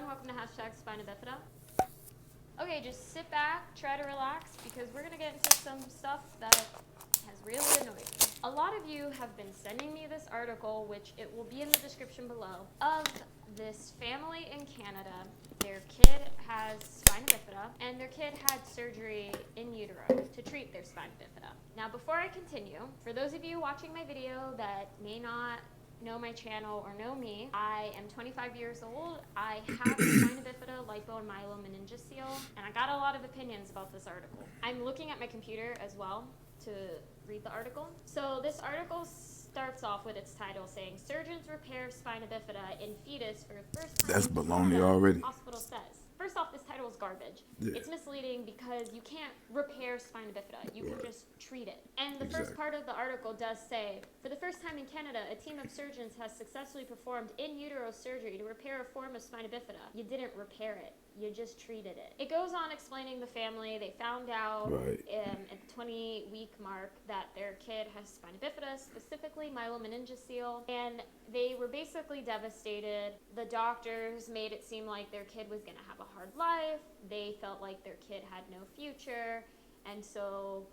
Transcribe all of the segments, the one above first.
everyone. Welcome to #spina bifida. Okay, just sit back, try to relax, because we're going to get into some stuff that has really annoyed me. A lot of you have been sending me this article, which it will be in the description below, of this family in Canada. Their kid has spina bifida, and their kid had surgery in utero to treat their spina bifida. Now, before I continue, for those of you watching my video that may not know my channel or know me, I am 25 years old. I have spina bifida, lipo, and myelomeningocele, and I got a lot of opinions about this article. I'm looking at my computer as well to read the article. So this article starts off with its title saying, "Surgeons repair spina bifida in fetus for the first time." That's in baloney Canada, already. Hospital says. First off, this title is garbage. Yeah. It's misleading because you can't repair spina bifida. You can just treat it. And the first Exactly. part of the article does say, "For the first time in Canada, a team of surgeons has successfully performed in utero surgery to repair a form of spina bifida." You didn't repair it. You just treated it. It goes on explaining the family. They found out at the 20-week mark that their kid has spina bifida, specifically myelomeningocele, and they were basically devastated. The doctors made it seem like their kid was going to have a hard life. They felt like their kid had no future, and so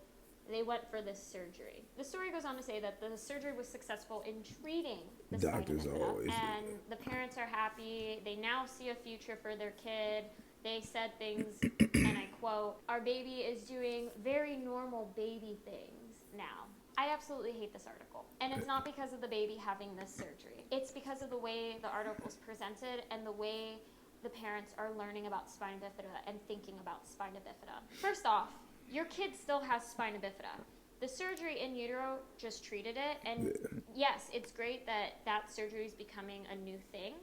they went for this surgery. The story goes on to say that the surgery was successful in treating the spina Doctors bifida, always and the parents are happy. They now see a future for their kid. They said things, and I quote, "Our baby is doing very normal baby things now." I absolutely hate this article. And it's not because of the baby having this surgery. It's because of the way the article's presented and the way the parents are learning about spina bifida and thinking about spina bifida. First off, your kid still has spina bifida. The surgery in utero just treated it, and yes, it's great that that surgery is becoming a new thing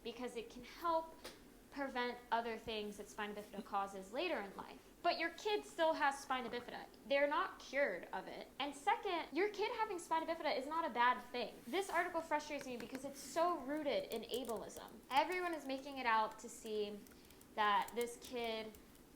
because it can help prevent other things that spina bifida causes later in life. But your kid still has spina bifida. They're not cured of it. And second, your kid having spina bifida is not a bad thing. This article frustrates me because it's so rooted in ableism. Everyone is making it out to seem that this kid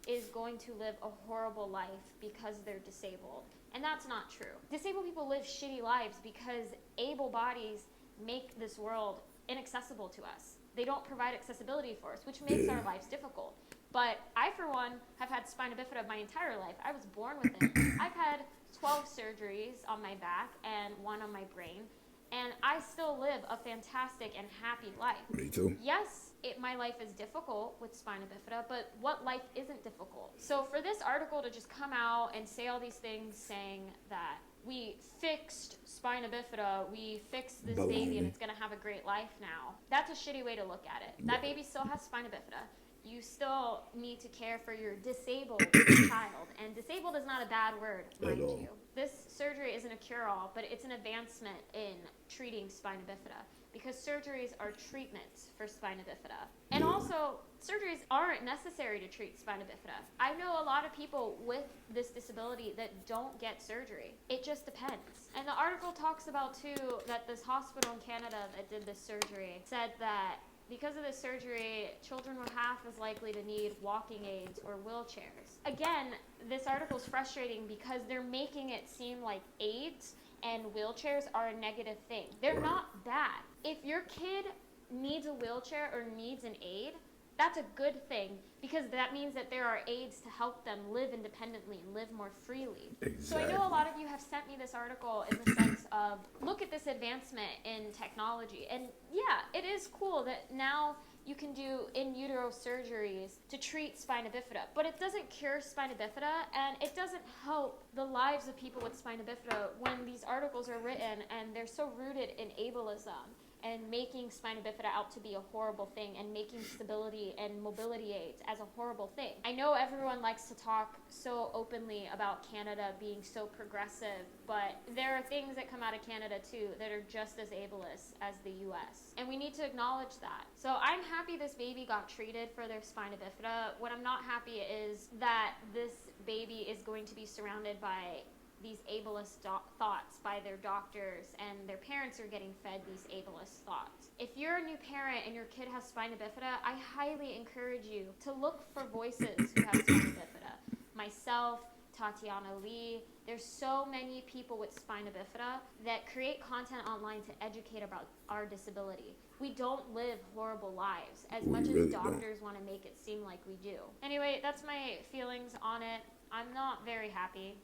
is going to live a horrible life because they're disabled. And that's not true. Disabled people live shitty lives because able bodies make this world inaccessible to us. They don't provide accessibility for us, which makes our lives difficult. But I, for one, have had spina bifida my entire life. I was born with it. I've had 12 surgeries on my back and 1 on my brain, and I still live a fantastic and happy life. Me too. Yes, my life is difficult with spina bifida, but what life isn't difficult? So for this article to just come out and say all these things saying that we fixed spina bifida, we fixed this baby, and it's going to have a great life now, that's a shitty way to look at it. That baby still has spina bifida. You still need to care for your disabled child. And disabled is not a bad word, mind you. This surgery isn't a cure-all, but it's an advancement in treating spina bifida, because surgeries are treatments for spina bifida. And also, surgeries aren't necessary to treat spina bifida. I know a lot of people with this disability that don't get surgery. It just depends. And the article talks about, too, that this hospital in Canada that did this surgery said that because of this surgery, children were half as likely to need walking aids or wheelchairs. Again, this article is frustrating because they're making it seem like aids and wheelchairs are a negative thing. They're not bad. If your kid needs a wheelchair or needs an aid, that's a good thing, because that means that there are aids to help them live independently and live more freely. Exactly. So I know a lot of you have sent me this article in the sense of, look at this advancement in technology. And yeah, it is cool that now you can do in utero surgeries to treat spina bifida, but it doesn't cure spina bifida, and it doesn't help the lives of people with spina bifida when these articles are written and they're so rooted in ableism and making spina bifida out to be a horrible thing and making stability and mobility aids as a horrible thing. I know everyone likes to talk so openly about Canada being so progressive, but there are things that come out of Canada too that are just as ableist as the US, and we need to acknowledge that. So I'm happy this baby got treated for their spina bifida. What I'm not happy is that this baby is going to be surrounded by these ableist thoughts by their doctors, and their parents are getting fed these ableist thoughts. If you're a new parent and your kid has spina bifida, I highly encourage you to look for voices who have spina bifida. Myself, Tatiana Lee. There's so many people with spina bifida that create content online to educate about our disability. We don't live horrible lives as much as doctors want to make it seem like we do. Anyway, that's my feelings on it. I'm not very happy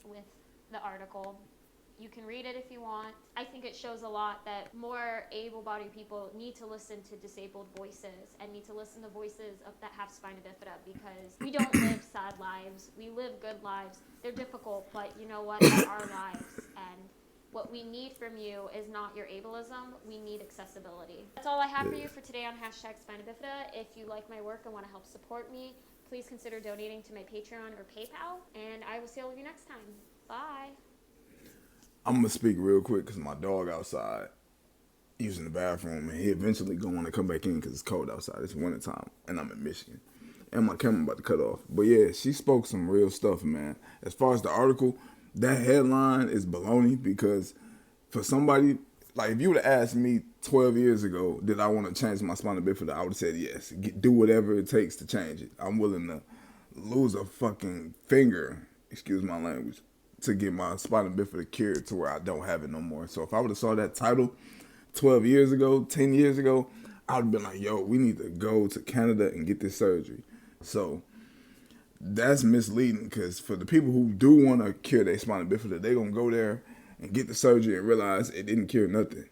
with the article. You can read it if you want. I think it shows a lot that more able-bodied people need to listen to disabled voices and need to listen to voices that have spina bifida, because we don't live sad lives. We live good lives. They're difficult, but you know what? They're our lives. And what we need from you is not your ableism. We need accessibility. That's all I have for you for today on #spina bifida. If you like my work and want to help support me, please consider donating to my Patreon or PayPal. And I will see all of you next time. Bye. I'm going to speak real quick because my dog outside using the bathroom, and he eventually going to want to come back in because it's cold outside. It's wintertime, and I'm in Michigan. And my camera about to cut off. But yeah, she spoke some real stuff, man. As far as the article, that headline is baloney, because for somebody, like if you would have asked me 12 years ago, did I want to change my spina bifida, I would have said yes. Do whatever it takes to change it. I'm willing to lose a fucking finger, excuse my language, to get my spina bifida cured to where I don't have it no more. So if I would have saw that title 12 years ago, 10 years ago, I would have been like, yo, we need to go to Canada and get this surgery. So that's misleading, because for the people who do want to cure their spina bifida, they going to go there and get the surgery and realize it didn't cure nothing.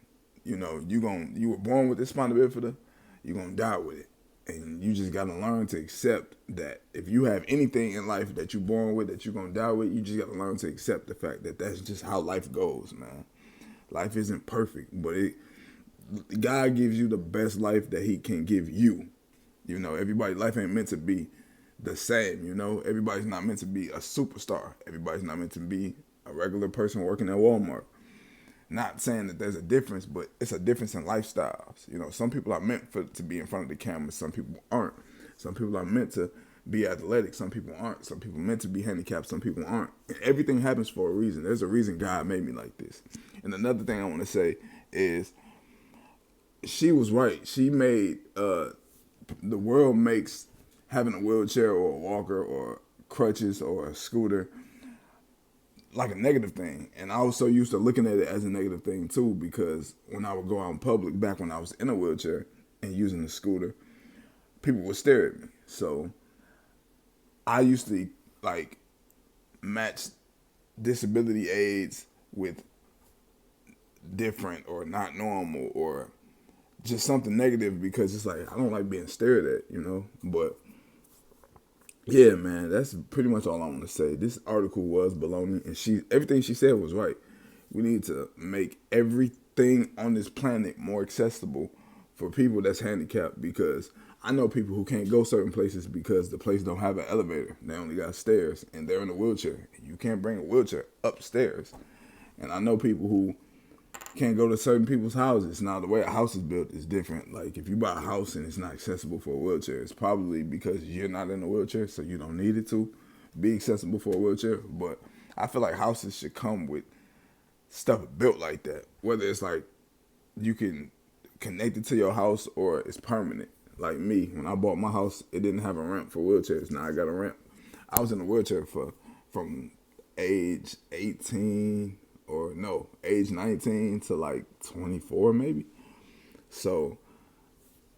You know, you were born with this spina bifida, you're going to die with it. And you just got to learn to accept that if you have anything in life that you're born with, that you're going to die with, you just got to learn to accept the fact that that's just how life goes, man. Life isn't perfect, but God gives you the best life that he can give you. You know, everybody's life ain't meant to be the same, you know. Everybody's not meant to be a superstar. Everybody's not meant to be a regular person working at Walmart. Not saying that there's a difference, but it's a difference in lifestyles. You know, some people are meant to be in front of the camera. Some people aren't. Some people are meant to be athletic. Some people aren't. Some people are meant to be handicapped. Some people aren't. And everything happens for a reason. There's a reason God made me like this. And another thing I want to say is she was right. She made, the world makes having a wheelchair or a walker or crutches or a scooter like a negative thing. And I was so used to looking at it as a negative thing too, because when I would go out in public, back when I was in a wheelchair and using the scooter, people would stare at me. So I used to like match disability aids with different or not normal or just something negative, because it's like, I don't like being stared at, you know. But yeah, man, that's pretty much all I want to say. This article was baloney, and everything she said was right. We need to make everything on this planet more accessible for people that's handicapped, because I know people who can't go certain places because the place don't have an elevator. They only got stairs, and they're in a wheelchair. You can't bring a wheelchair upstairs. And I know people who can't go to certain people's houses. Now, the way a house is built is different. Like, if you buy a house and it's not accessible for a wheelchair, it's probably because you're not in a wheelchair, so you don't need it to be accessible for a wheelchair. But I feel like houses should come with stuff built like that, whether it's like you can connect it to your house or it's permanent. Like me, when I bought my house, it didn't have a ramp for wheelchairs. Now I got a ramp. I was in a wheelchair from age 18 or no, age 19 to like 24 maybe. So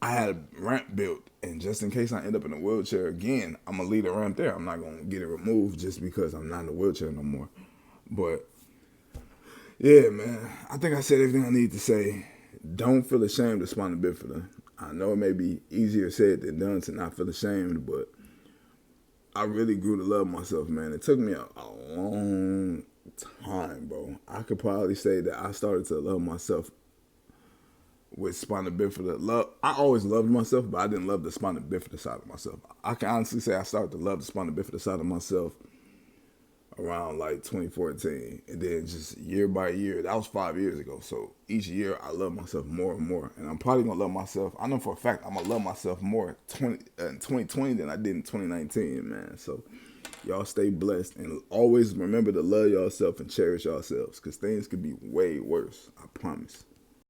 I had a ramp built, and just in case I end up in a wheelchair again, I'm going to leave the ramp there. I'm not going to get it removed just because I'm not in a wheelchair no more. But yeah, man, I think I said everything I need to say. Don't feel ashamed of spina bifida. I know it may be easier said than done to not feel ashamed, but I really grew to love myself, man. It took me a long time, bro. I could probably say that I started to love myself with spina bifida. I always loved myself, but I didn't love the spina bifida side of myself. I can honestly say I started to love the spina bifida side of myself around like 2014, and then just year by year. That was 5 years ago. So each year I love myself more and more, and I'm probably gonna love myself. I know for a fact I'm gonna love myself more in 2020 than I did in 2019, man. So y'all stay blessed, and always remember to love yourself and cherish yourselves, because things could be way worse. I promise.